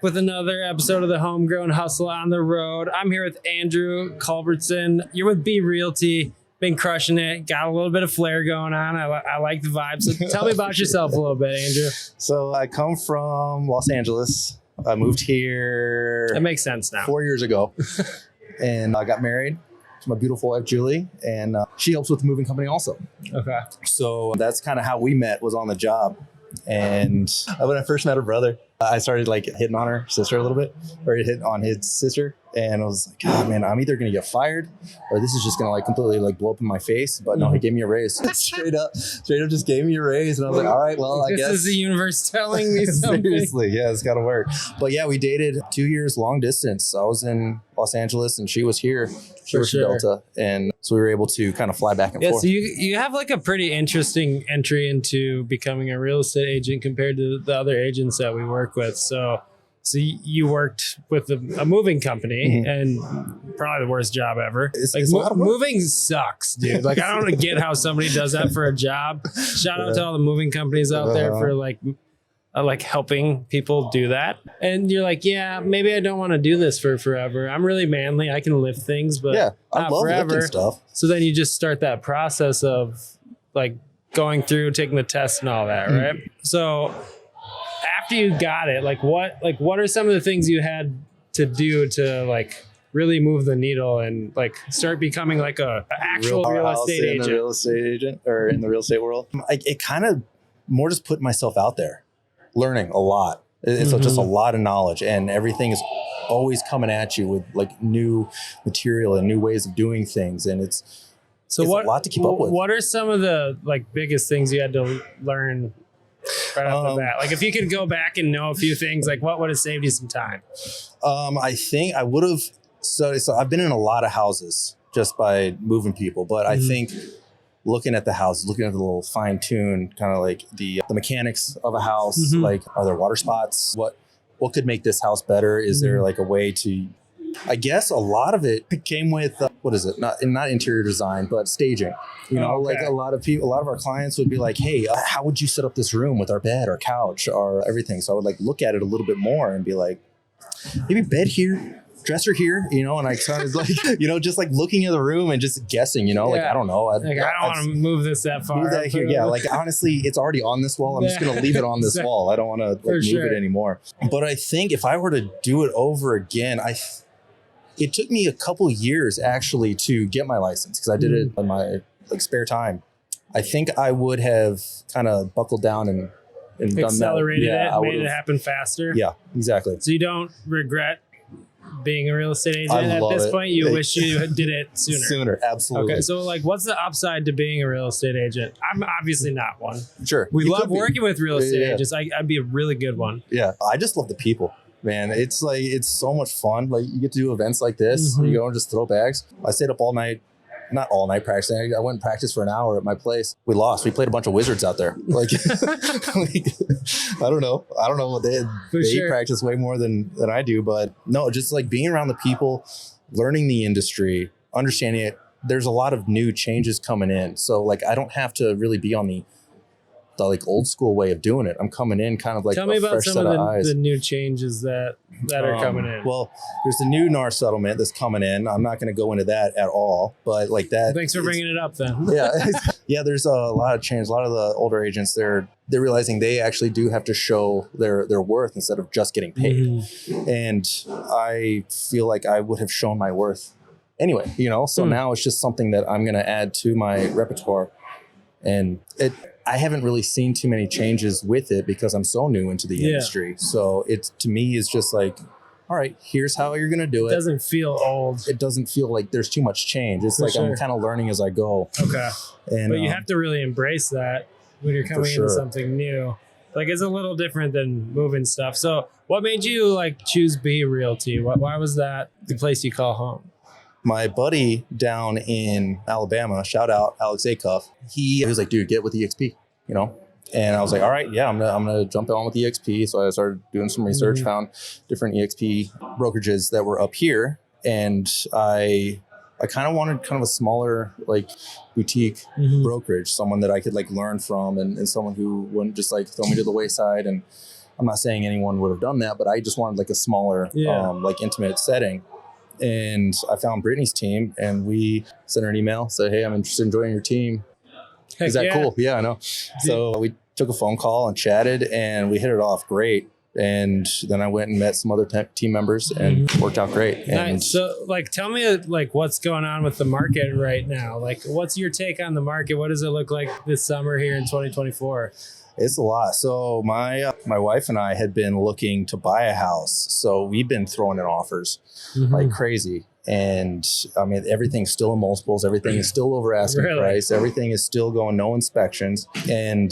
with another episode of the Homegrown Hustle on the Road. I'm here with Andrew Culbertson. You're with Be Realty. Been crushing it. Got a little bit of flair going on. I like the vibe. So tell me about yourself a little bit, Andrew. So I come from Los Angeles. I moved here. That makes sense now. 4 years ago. And I got married to my beautiful wife, Julie. And she helps with the moving company also. Okay. So that's kind of how we met, was on the job. And when I first met her brother, I started like hitting on her sister a little bit, or hitting on his sister. And I was like, God, man, I'm either going to get fired or this is just going to like completely like blow up in my face. But no, he gave me a raise. straight up just gave me a raise. And I was like, all right, well, I guess. This is the universe telling me something. Seriously, yeah, it's got to work. But yeah, we dated 2 years long distance. I was in Los Angeles and she was here. She was in Delta. And so we were able to kind of fly back and forth. So you have like a pretty interesting entry into becoming a real estate agent compared to the other agents that we work with. So you worked with a moving company, and probably the worst job ever. It's moving sucks, dude. Like, I don't get how somebody does that for a job. Shout out to all the moving companies out there for like helping people do that. And you're like, yeah, maybe I don't want to do this for forever. I'm really manly. I can lift things, but I love forever. lifting stuff. So then you just start that process of like going through, taking the test and all that, right? So after you got it, what are some of the things you had to do to like really move the needle and like start becoming like a actual real estate agent? Real estate agent, or in the real estate world, it kind of more just put myself out there, learning a lot. It's just a lot of knowledge, and everything is always coming at you with like new material and new ways of doing things, and it's a lot to keep up with. What are some of the like biggest things you had to learn right off the bat? Like, if you could go back and know a few things, like what would have saved you some time? I think I would have. So I've been in a lot of houses just by moving people, but I think looking at the house, looking at the little fine tune, kind of like the mechanics of a house, like are there water spots? What could make this house better? Is there like a way to? I guess a lot of it came with what is it? Not interior design, but staging. You know, like a lot of our clients would be like, "Hey, how would you set up this room with our bed, our couch, our everything?" So I would like look at it a little bit more and be like, maybe bed here, dresser here, you know. And I started like, you know, just like looking at the room and just guessing, you know, like I don't know, I don't want to move this that far. Move that here, yeah. Like honestly, it's already on this wall. I'm just gonna leave it on this wall. I don't want to like move it anymore. But I think if I were to do it over again, it took me a couple years actually to get my license, because I did it in my like spare time. I think I would have kind of buckled down and accelerated done that. it, made it happen faster. Yeah, exactly. So you don't regret being a real estate agent at this point? You wish you did it sooner. Sooner, absolutely. Okay, so like, what's the upside to being a real estate agent? I'm obviously not one. Sure. We love working with real estate agents. I'd be a really good one. Yeah, I just love the people. Man, it's like, it's so much fun. Like, you get to do events like this. You go and just throw bags. I stayed up all night, not all night practicing. I went and practiced for an hour at my place. We lost. We played a bunch of wizards out there. Like, I don't know what they practice way more than I do. But no, just like being around the people, learning the industry, understanding it. There's a lot of new changes coming in. So like, I don't have to really be on the like old school way of doing it. I'm coming in kind of like Tell me about some of the new changes that are coming in. Well, there's the new NAR settlement that's coming in. I'm not going to go into that at all, but like that. Thanks for bringing it up then. Yeah, there's a lot of change. A lot of the older agents, they're realizing they actually do have to show their worth instead of just getting paid. And I feel like I would have shown my worth anyway, you know? So now it's just something that I'm going to add to my repertoire. And I haven't really seen too many changes with it because I'm so new into the industry. So it, to me, is just like, all right, here's how you're going to do it. It doesn't feel old. It doesn't feel like there's too much change. It's like I'm kind of learning as I go. Okay. But you have to really embrace that when you're coming into something new. Like, it's a little different than moving stuff. So what made you like choose Be Realty? Why was that the place you call home? My buddy down in Alabama, shout out Alex Acuff, he was like, dude, get with EXP, you know? And I was like, all right, yeah, I'm gonna jump on with EXP. So I started doing some research, found different EXP brokerages that were up here. And I kind of wanted kind of a smaller, like, boutique brokerage, someone that I could like learn from, and someone who wouldn't just like throw me to the wayside and I'm not saying anyone would have done that, but I just wanted like a smaller, like intimate setting. And I found Brittany's team, and we sent her an email, said, hey, I'm interested in joining your team. Heck, is that cool? Yeah, I know. So we took a phone call and chatted, and we hit it off great. And then I went and met some other team members, and worked out great. And nice. So like, tell me like what's going on with the market right now? Like, what's your take on the market? What does it look like this summer here in 2024? It's a lot. So my wife and I had been looking to buy a house. So we've been throwing in offers like crazy. And I mean, everything's still in multiples. Everything is still over asking price. Everything is still going, no inspections. And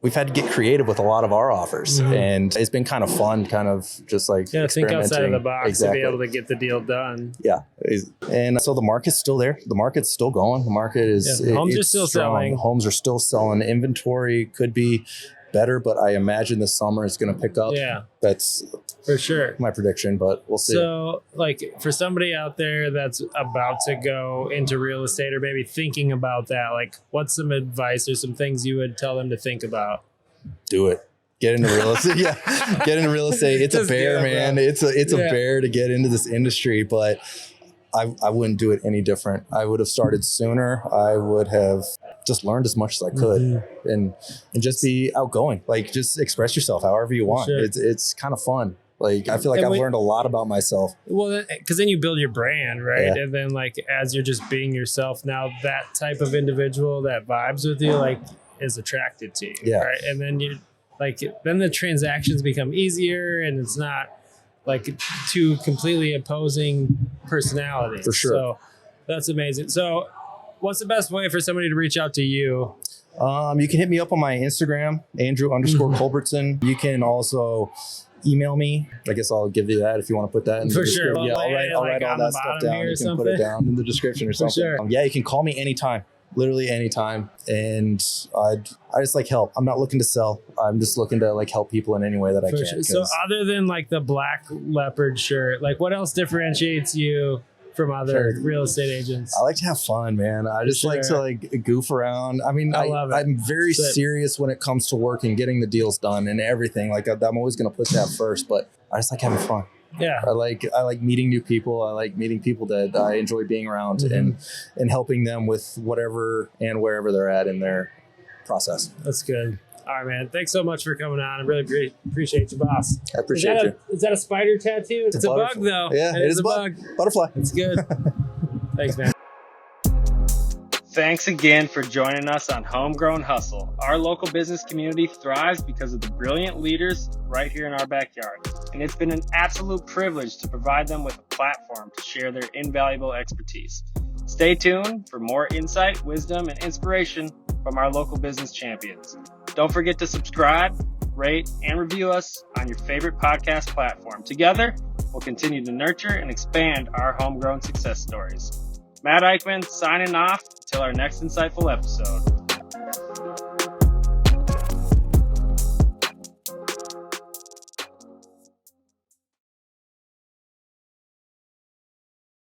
we've had to get creative with a lot of our offers. And it's been kind of fun, kind of just like think outside of the box to be Exactly. able to get the deal done. Yeah. And so the market's still there. The market's still going. The market is homes are still strong. selling. Homes are still selling. Inventory could be better, but I imagine this summer is going to pick up. Yeah. That's for sure my prediction, but we'll see. So like for somebody out there that's about to go into real estate or maybe thinking about that, like what's some advice or some things you would tell them to think about? Do it. Get into real estate. Get into real estate. It's a bear, man. It's a bear to get into this industry, but I wouldn't do it any different. I would have started sooner. I would have just learned as much as I could and just be outgoing. Like just express yourself however you want. Sure. It's kind of fun. Like I feel like I've learned a lot about myself. Well, because then you build your brand, right? Yeah. And then like as you're just being yourself, now that type of individual that vibes with you, like is attracted to you. Yeah. Right. And then you like then the transactions become easier and it's not like two completely opposing personalities. For sure. So that's amazing. So what's the best way for somebody to reach out to you? You can hit me up on my Instagram, Andrew_Culbertson. You can also email me. I guess I'll give you that if you want to put that in the description. Sure. Yeah, I'll write all that stuff down. You can put it down in the description or something. Sure. Yeah, you can call me anytime. Literally anytime. And I just like help. I'm not looking to sell. I'm just looking to like help people in any way that I can. Sure. So other than like the black leopard shirt, like what else differentiates you from other real estate agents? I like to have fun, man. I just like to like goof around. I mean, I love it. I'm very serious when it comes to work and getting the deals done and everything. Like I'm always going to put that first, but I just like having fun. Yeah. I like meeting new people. I like meeting people that I enjoy being around and helping them with whatever and wherever they're at in their process. That's good. All right, man. Thanks so much for coming on. I really appreciate you, boss. I appreciate you. Is that a spider tattoo? It's a bug, though. Yeah, it is a bug. Butterfly. It's good. Thanks, man. Thanks again for joining us on Homegrown Hustle. Our local business community thrives because of the brilliant leaders right here in our backyard. And it's been an absolute privilege to provide them with a platform to share their invaluable expertise. Stay tuned for more insight, wisdom, and inspiration from our local business champions. Don't forget to subscribe, rate, and review us on your favorite podcast platform. Together, we'll continue to nurture and expand our homegrown success stories. Matt Eichmann signing off until our next insightful episode.